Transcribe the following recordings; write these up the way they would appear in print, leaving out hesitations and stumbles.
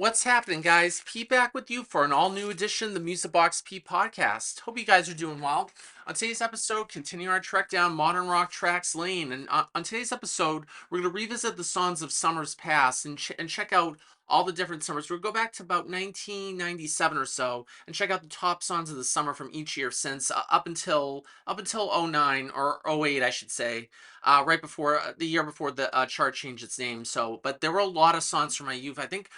What's happening, guys? Pete back with you for an all-new edition of the Music Box Pete podcast. Hope you guys are doing well. On today's episode, continue our trek down modern rock tracks lane, and on today's episode, we're going to revisit the songs of summers past and check out all the different summers. We'll go back to about 1997 or so and check out the top songs of the summer from each year since up until '09 or '08, I should say, right before the year before the chart changed its name. But there were a lot of songs from my youth. I think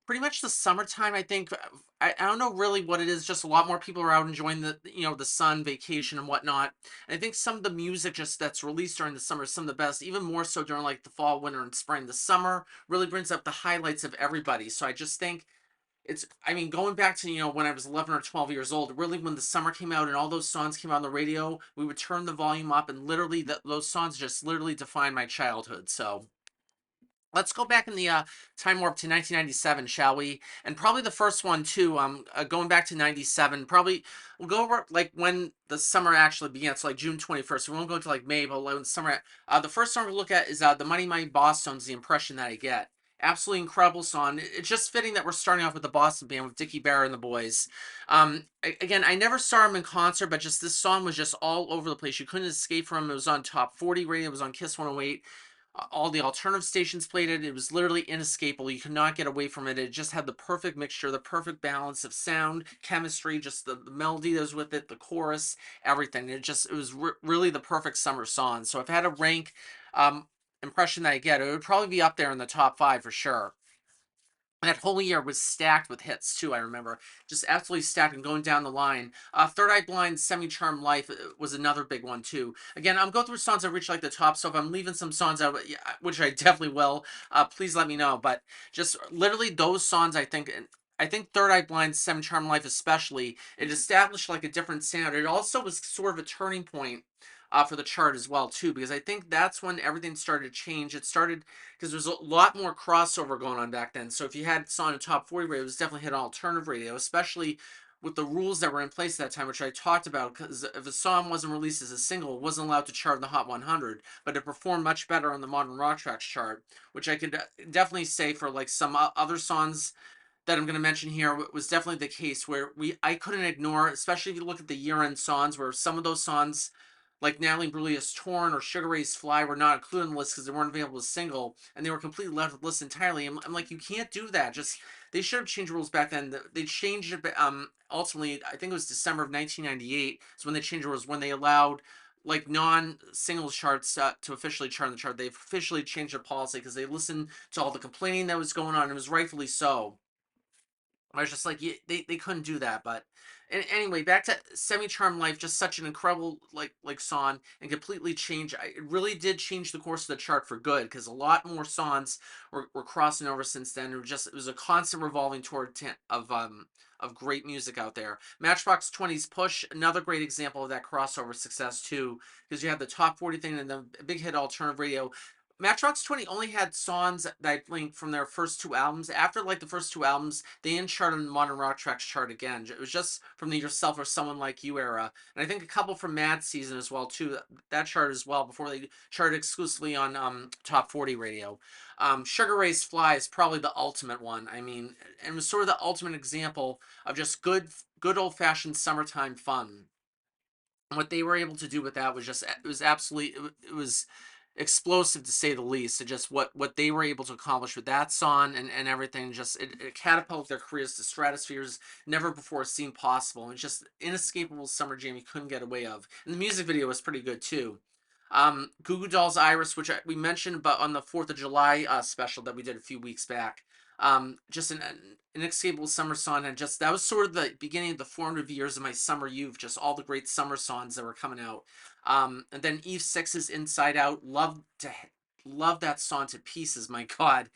pretty much the summertime, I think. I don't know really what it is, just a lot more people are out enjoying the sun, vacation and whatnot. And I think some of the music just that's released during the summer is some of the best, even more so during like the fall, winter, and spring. The summer really brings up the highlights of everybody. So I just think I mean, going back to, when I was 11 or 12 years old, really when the summer came out and all those songs came out on the radio, we would turn the volume up and literally those songs just literally define my childhood. So let's go back in the time warp to 1997, shall we? And probably the first one too. Going back to '97, probably we'll go over like when the summer actually began. So like June 21st. We won't go into like May, but like when summer. The first song we look at is the Mighty Mighty Bosstones. The Impression That I Get. Absolutely incredible song. It's just fitting that we're starting off with the Boston band with Dickie Barr and the boys. Again, I never saw him in concert, but just this song was just all over the place. You couldn't escape from him. It was on Top 40 radio. It was on Kiss 108. All the alternative stations played it. It was literally inescapable. You could not get away from it. It just had the perfect mixture, the perfect balance of sound, chemistry, just the melody that was with it, the chorus, everything. It was really the perfect summer song. So if I had to rank um, Impression That I Get, it would probably be up there in the top five for sure. That whole year was stacked with hits too. I remember just absolutely stacked and going down the line. Third Eye Blind, Semi Charmed Life was another big one too. Again, I'm going through songs that reach like the top, so if I'm leaving some songs out, yeah, which I definitely will, please let me know. But just literally those songs, I think Third Eye Blind, Semi Charmed Life, especially, it established like a different sound. It also was sort of a turning point. For the chart as well too, because I think that's when everything started to change. It started because there's a lot more crossover going on back then. So if you had song in top 40 radio, it was definitely hit on alternative radio, especially with the rules that were in place at that time, which I talked about. Because if a song wasn't released as a single, it wasn't allowed to chart in the Hot 100, but it performed much better on the Modern Rock Tracks chart, which I could definitely say for like some other songs that I'm going to mention here was definitely the case where I couldn't ignore, especially if you look at the year-end songs, where some of those songs like Natalie Brulia's Torn or Sugar Ray's Fly were not included in the list because they weren't available as single, and they were completely left with the list entirely. I'm like, you can't do that. Just they should have changed rules back then. They changed it. Ultimately, I think it was December of 1998 is when they changed rules when they allowed like non-singles charts to officially chart in the chart. They officially changed their policy because they listened to all the complaining that was going on. And it was rightfully so. I was just like, yeah, they couldn't do that. But anyway, back to Semi Charm Life, just such an incredible like song and completely changed. It really did change the course of the chart for good because a lot more songs were crossing over since then. It was a constant revolving tour of great music out there. Matchbox 20's Push, another great example of that crossover success too, because you have the top 40 thing and the big hit alternative radio. Matchbox 20 only had songs that I linked from their first two albums. After like the first two albums, they didn't chart on the Modern Rock Tracks chart again. It was just from the Yourself or Someone Like You era. And I think a couple from Mad Season as well too. That chart as well before they charted exclusively on Top 40 radio. Sugar Ray's Fly is probably the ultimate one. I mean, and it was sort of the ultimate example of just good old-fashioned summertime fun. And what they were able to do with that was just it was absolutely it was explosive to say the least. It just what they were able to accomplish with that song and everything, just it catapulted their careers to stratospheres never before seen possible. And it's just inescapable summer jam you couldn't get away of. And the music video was pretty good too. Goo Goo Dolls Iris, which we mentioned, but on the 4th of July special that we did a few weeks back. Just an inescapable summer song, and just that was sort of the beginning of the formative years of my summer youth. Just all the great summer songs that were coming out. And then Eve Six's Inside Out, love that song to pieces. My God.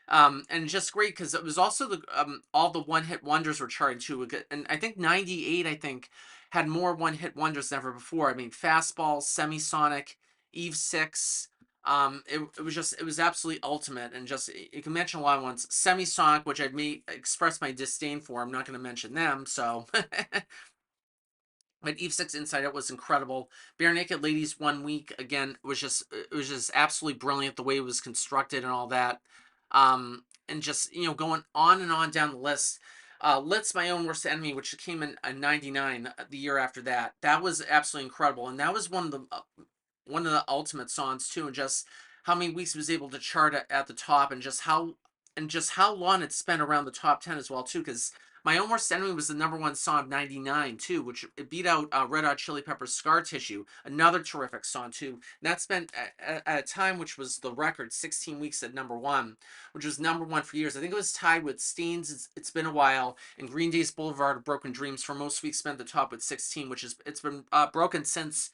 And just great because it was also the all the one hit wonders were charting too. And I think '98, I think, had more one hit wonders than ever before. I mean, Fastball, Semisonic, Eve Six. It was absolutely ultimate, and just you can mention a lot of ones. Semisonic, which I may express my disdain for. I'm not going to mention them, so. But Eve Six Inside Out was incredible. Bare Naked Ladies 1 week again was just absolutely brilliant the way it was constructed and all that. and just going on and on down the list. Lit's My Own Worst Enemy, which came in '99, the year after that. That was absolutely incredible, and that was one of the ultimate songs too, and just how many weeks it was able to chart at the top, and just how long it spent around the top 10 as well too. Because My Own Worst Enemy was the number one song of '99 too, which it beat out Red Hot Chili Peppers' Scar Tissue, another terrific song too. And that spent at a time which was the record 16 weeks at number one, which was number one for years. I think it was tied with Steen's It's Been a While and Green Day's Boulevard of Broken Dreams for most weeks spent at the top with 16, which is it's been broken since.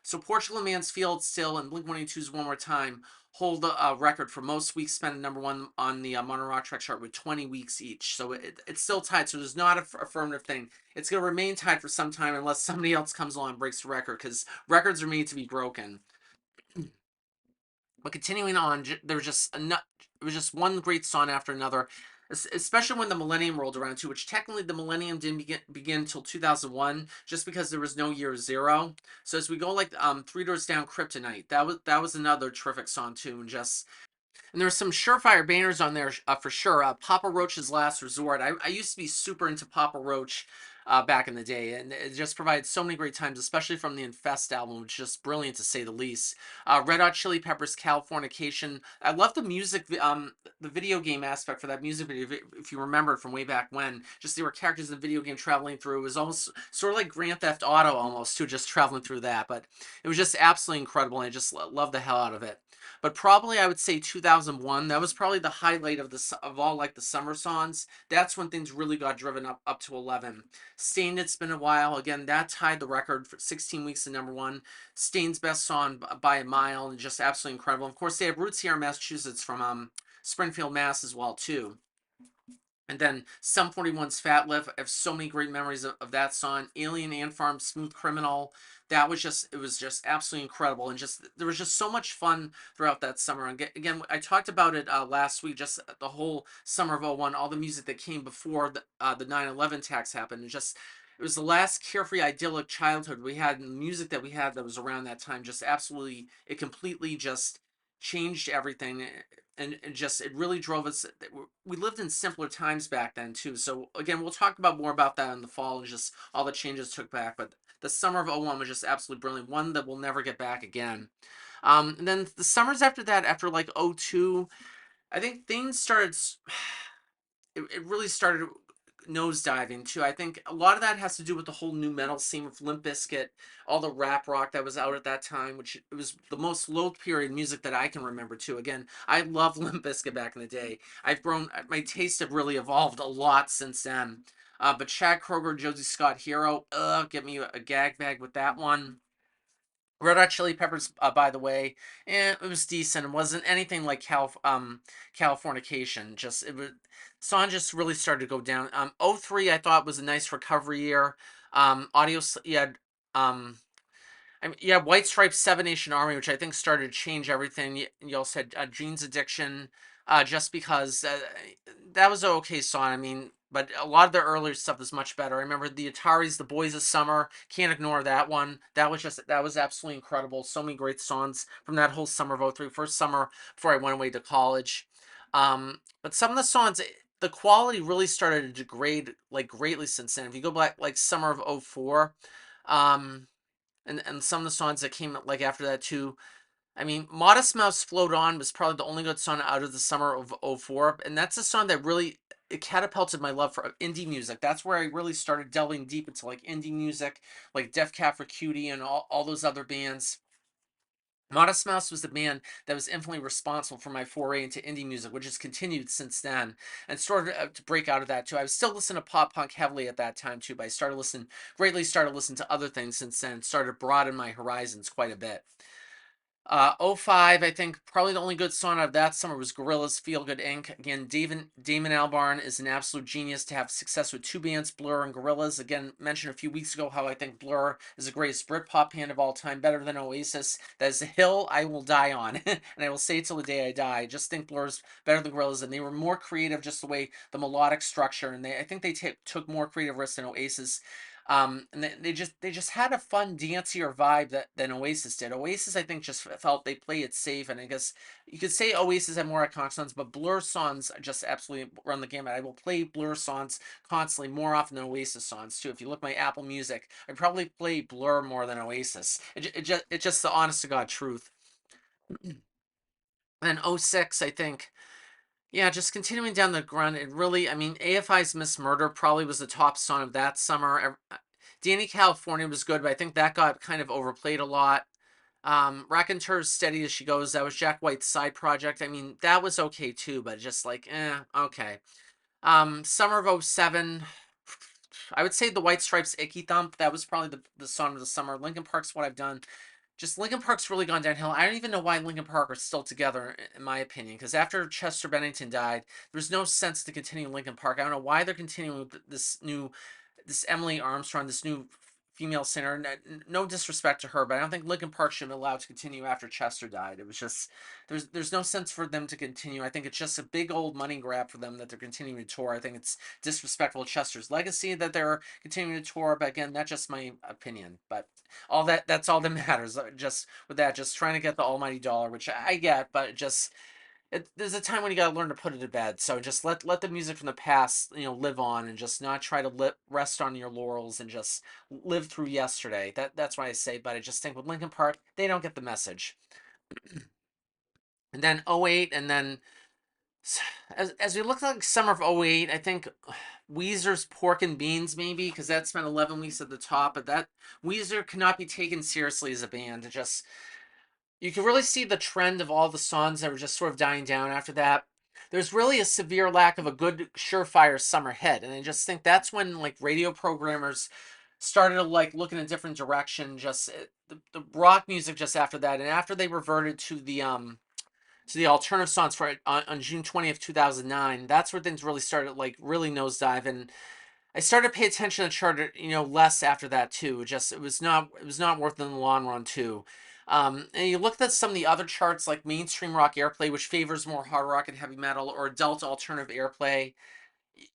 So Portugal and Mansfield still, and Blink-182's One More Time hold the record for most weeks spent at number one on the Modern Rock Track chart with 20 weeks each. So it's still tied. So there's not a affirmative thing. It's going to remain tied for some time unless somebody else comes along and breaks the record, because records are made to be broken. But continuing on, there was just it was just one great song after another, especially when the millennium rolled around too. Which technically the millennium didn't begin until 2001, just because there was no year zero. So as we go, like Three Doors Down, Kryptonite, that was another terrific song too, and there's some surefire banners on there for sure. Papa Roach's Last Resort. I used to be super into Papa Roach back in the day, and it just provided so many great times, especially from the Infest album, which is just brilliant to say the least. Red Hot Chili Peppers' Californication. I love the music, the video game aspect for that music video. If you remember it from way back when, just there were characters in the video game traveling through. It was almost sort of like Grand Theft Auto, almost too, just traveling through that. But it was just absolutely incredible, and I just love the hell out of it. But probably I would say 2001. That was probably the highlight of all, like, the summer songs. That's when things really got driven up to 11. Stained, It's Been a While. Again, that tied the record for 16 weeks to number one. Stained's best song by a mile, and just absolutely incredible. Of course, they have roots here in Massachusetts from Springfield, Mass as well too. And then Sum 41's Fat Lip. I have so many great memories of that song. Alien Ant Farm, Smooth Criminal. It was just absolutely incredible. And just, there was just so much fun throughout that summer. And again, I talked about it last week, just the whole summer of '01, all the music that came before the 9/11 attacks happened. And just, it was the last carefree, idyllic childhood we had, and the music that we had that was around that time just absolutely, it completely just changed everything, and just it really drove us. We lived in simpler times back then too. So again, we'll talk about more about that in the fall, and just all the changes took back. But the summer of '01 was just absolutely brilliant, one that we'll never get back again. And then the summers after that, after like '02, I think things started. It really started nosediving too. I think a lot of that has to do with the whole new metal scene with Limp Bizkit, all the rap rock that was out at that time, which it was the most loathed period music that I can remember too. Again, I love Limp Bizkit back in the day. I've grown, my tastes have really evolved a lot since then. But Chad Kroeger, Josie Scott Hero, get me a gag bag with that one. Red Hot Chili Peppers, by the way, it was decent. It wasn't anything like Californication. Just, it was, song just really started to go down. '03 I thought was a nice recovery year. Audio, you had I mean, yeah, White Stripes, Seven Nation Army, which I think started to change everything. You also had Jeans Addiction, just because that was an okay song. I mean, but a lot of their earlier stuff is much better. I remember the Ataris, The Boys of Summer. Can't ignore that one. That was absolutely incredible. So many great songs from that whole summer of '03, first summer before I went away to college. But some of the songs, the quality really started to degrade like greatly since then. If you go back like summer of '04. And some of the songs that came like after that too. I mean, Modest Mouse Float On was probably the only good song out of the summer of '04, and that's a song that really, it catapulted my love for indie music. That's where I really started delving deep into like indie music, like Def Cab for Cutie and all those other bands. Modest Mouse was the band that was infinitely responsible for my foray into indie music, which has continued since then, and started to break out of that too. I was still listening to pop punk heavily at that time too, but I started listening to other things since then, started to broaden my horizons quite a bit. '05, I think probably the only good song out of that summer was Gorillaz' Feel Good Inc. Again, Damon Albarn is an absolute genius to have success with two bands, Blur and Gorillaz. Again, mentioned a few weeks ago how I think Blur is the greatest Britpop band of all time, better than Oasis. That is a hill I will die on, and I will say it till the day I die. I just think Blur's better than Gorillaz, and they were more creative, just the way the melodic structure, and I think they took more creative risks than Oasis. And they just had a fun dancier vibe than Oasis did. Oasis, I think, just felt they played it safe, and I guess you could say Oasis had more iconic songs, but Blur songs just absolutely run the gamut. I will play Blur songs constantly more often than Oasis songs too. If you look at my Apple Music, I probably play Blur more than Oasis. It's just the honest to God truth. And then '06, I think, yeah, just continuing down the run, it really, I mean, AFI's Miss Murder probably was the top song of that summer. Danny California was good, but I think that got kind of overplayed a lot. Raconteur's Steady as She Goes, that was Jack White's side project. I mean, that was okay too, but just like, okay. Summer of '07, I would say the White Stripes' Icky Thump, that was probably the song of the summer. Linkin Park's What I've Done. Just Linkin Park's really gone downhill. I don't even know why Linkin Park are still together, in my opinion, because after Chester Bennington died, there's no sense to continue Linkin Park. I don't know why they're continuing with this Emily Armstrong, this new female singer. No disrespect to her, but I don't think Linkin Park should be allowed to continue after Chester died. It was just there's no sense for them to continue. I think it's just a big old money grab for them that they're continuing to tour. I think it's disrespectful to Chester's legacy that they're continuing to tour. But again, that's just my opinion. But that's all that matters. Just with that, just trying to get the almighty dollar, which I get, but just there's a time when you gotta learn to put it to bed. So just let the music from the past, live on, and just not try to rest on your laurels and just live through yesterday. That's what I say. But I just think with Linkin Park, they don't get the message. And then '08, and then as we look like summer of '08, I think Weezer's Pork and Beans maybe because that spent 11 weeks at the top, but that Weezer cannot be taken seriously as a band. It just you can really see the trend of all the songs that were just sort of dying down after that. There's really a severe lack of a good surefire summer hit, and I just think that's when like radio programmers started to like look in a different direction. Just the rock music just after that, and after they reverted to the alternative songs for on June 20th, 2009, that's where things really started like really nosedive, and I started to pay attention to the chart, less after that too. Just it was not worth it in the long run too. And you look at some of the other charts like mainstream rock airplay, which favors more hard rock and heavy metal, or adult alternative airplay.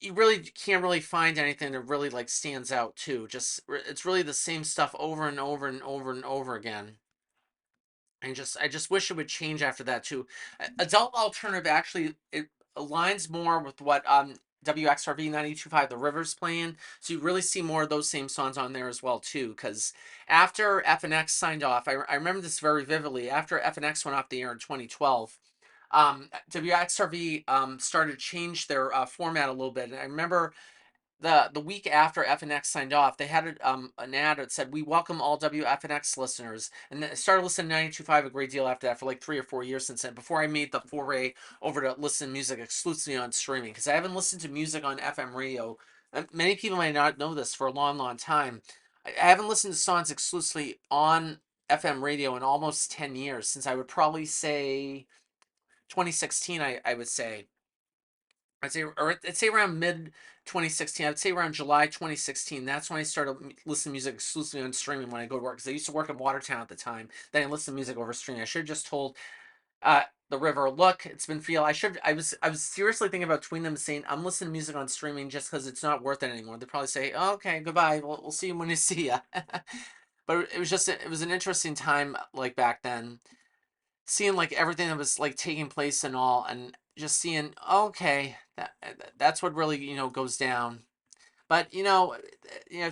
You really can't really find anything that really like stands out too. Just it's really the same stuff over and over and over and over again. And I just wish it would change after that too. Adult alternative actually it aligns more with what WXRV 92.5 The River's playing. So you really see more of those same songs on there as well too. Because after FNX signed off, I remember this very vividly. After FNX went off the air in 2012, WXRV started to change their format a little bit. And I remember the week after FNX signed off, they had an ad that said, "We welcome all WFNX listeners." And I started listening to 92.5 a great deal after that for like 3 or 4 years since then, before I made the foray over to listen to music exclusively on streaming. Because I haven't listened to music on FM radio. Many people might not know this for a long, long time. I haven't listened to songs exclusively on FM radio in almost 10 years, since I would probably say 2016, I would say. I'd say around mid 2016. I'd say around July 2016. That's when I started listening to music exclusively on streaming when I go to work. Because I used to work in Watertown at the time. Then I listened to music over streaming. I should have just told the River, look, it's been feel. I was seriously thinking about tweeting them saying I'm listening to music on streaming just because it's not worth it anymore. They'd probably say, oh, okay, goodbye. We'll see you when you see ya. But it was an interesting time like back then, seeing like everything that was like taking place and all, and just seeing okay, that's what really goes down. But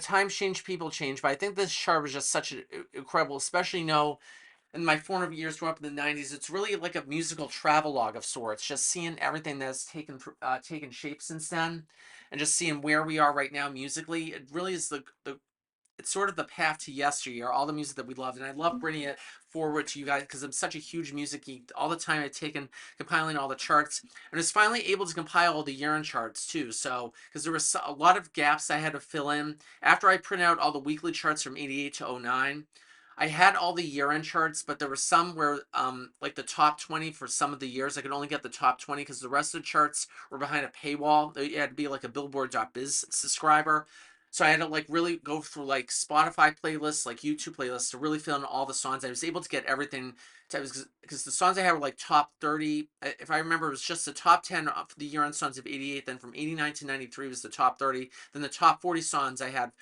times change, people change. But I think this chart was just such an incredible, especially in my formative years growing up in the '90s. It's really like a musical travelogue of sorts. Just seeing everything that's taken shape since then, and just seeing where we are right now musically. It really is the it's sort of the path to yesteryear, all the music that we loved. And I love bringing it forward to you guys because I'm such a huge music geek. All the time I've taken compiling all the charts, and I was finally able to compile all the year-end charts too. So, because there was a lot of gaps I had to fill in. After I printed out all the weekly charts from '88 to '09, I had all the year-end charts, but there were some where, like the top 20 for some of the years, I could only get the top 20 because the rest of the charts were behind a paywall. You had to be like a Billboard.biz subscriber. So I had to like really go through like Spotify playlists, like YouTube playlists to really fill in all the songs. I was able to get everything because the songs I had were like top 30. If I remember, it was just the top 10 of the year-end songs of '88. Then from '89 to '93 was the top 30. Then the top 40 songs I had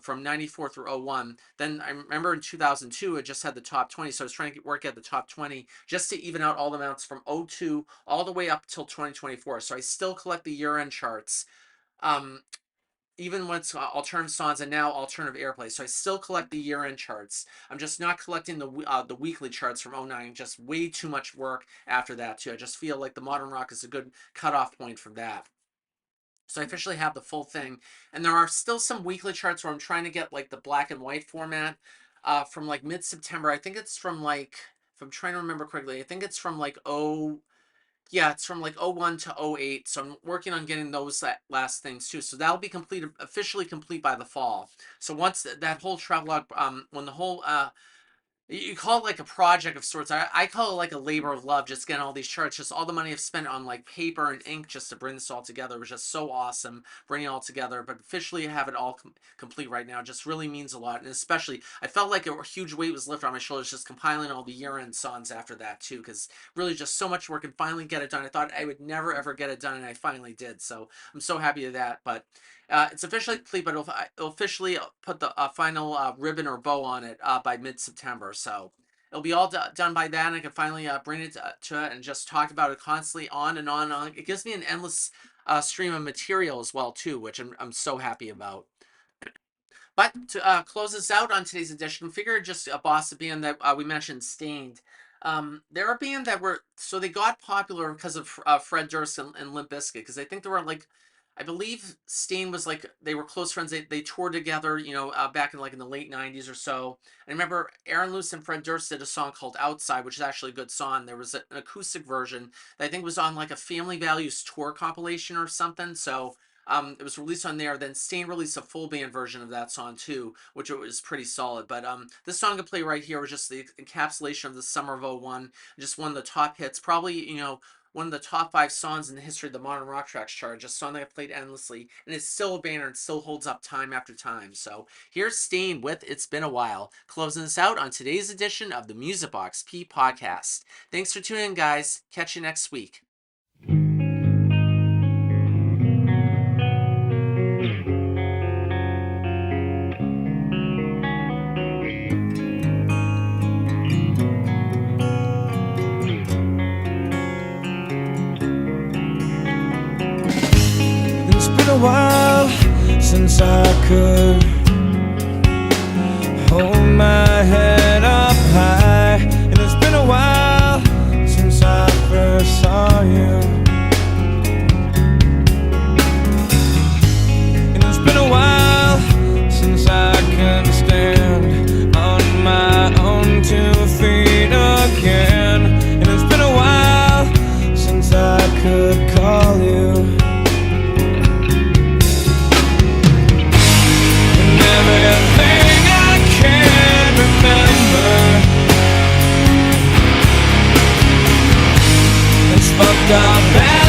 from '94 through '01. Then I remember in 2002 it just had the top 20. So I was trying to work at the top 20 just to even out all the amounts from '02 all the way up till 2024. So I still collect the year-end charts. Um, Even when it's alternative songs and now alternative airplay. So I still collect the year-end charts. I'm just not collecting the weekly charts from '09. Just way too much work after that too. I just feel like the modern rock is a good cutoff point from that. So I officially have the full thing, and there are still some weekly charts where I'm trying to get like the black and white format from like mid-September. I think it's from like, if I'm trying to remember correctly, I think it's from like yeah, it's from like '01 to '08. So I'm working on getting those last things too. So that'll be completed, officially complete by the fall. So once that whole travelogue, when the whole you call it like a project of sorts. I call it like a labor of love, just getting all these charts, just all the money I've spent on like paper and ink just to bring this all together. It was just so awesome bringing it all together. But officially have it all complete right now just really means a lot. And especially, I felt like a huge weight was lifted on my shoulders just compiling all the year-end songs after that too, because really just so much work and finally get it done. I thought I would never ever get it done, and I finally did. So I'm so happy with that. But it's officially complete, but it'll officially put the final ribbon or bow on it by mid-September. So it'll be all done by then. I can finally bring it to it and just talk about it constantly on and on and on. It gives me an endless stream of material as well too, which I'm so happy about. But to close us out on today's edition, we figured just a boss of band that we mentioned, Stained. They're a band that they got popular because of Fred Durst and Limp Bizkit, because I think they were like, I believe Stain was like, they were close friends. They toured together, back in like in the late '90s or so. I remember Aaron Lewis and Fred Durst did a song called Outside, which is actually a good song. There was an acoustic version that I think was on like a Family Values tour compilation or something. So it was released on there. Then Stain released a full band version of that song too, which was pretty solid. But this song I play right here was just the encapsulation of the summer of '01, just one of the top hits, probably one of the top 5 songs in the history of the modern rock tracks chart. Just a song that I played endlessly, and it's still a banger and still holds up time after time. So here's Stain with "It's Been a While," closing us out on today's edition of the Music Box P podcast. Thanks for tuning in, guys. Catch you next week. A while since I could hold my head up high, and it's been a while since I first saw you, and it's been a while since I can stand on my own 2 feet again, and it's been a while since I could call you. Everything I can remember is fucked up.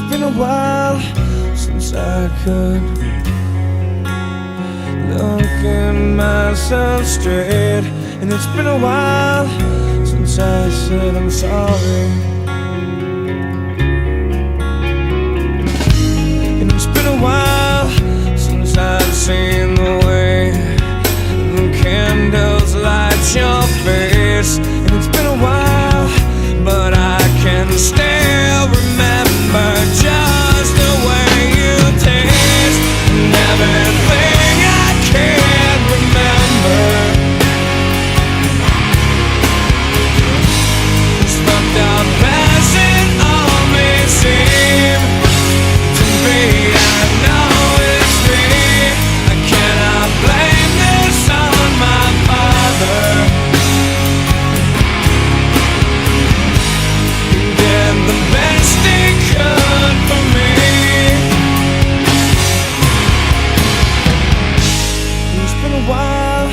been a while since I could look at myself straight. And it's been a while since I said I'm sorry. And it's been a while since I've seen the way the candles light your face. And it's been a while, but I can still remember just the way you taste and everything I can't remember. This fucked up past it all may seem to be. I know it's me. I cannot blame this on my father. The best he could for me. It's been a while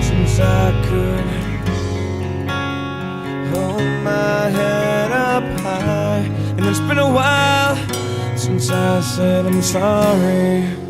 since I could hold my head up high. And it's been a while since I said I'm sorry.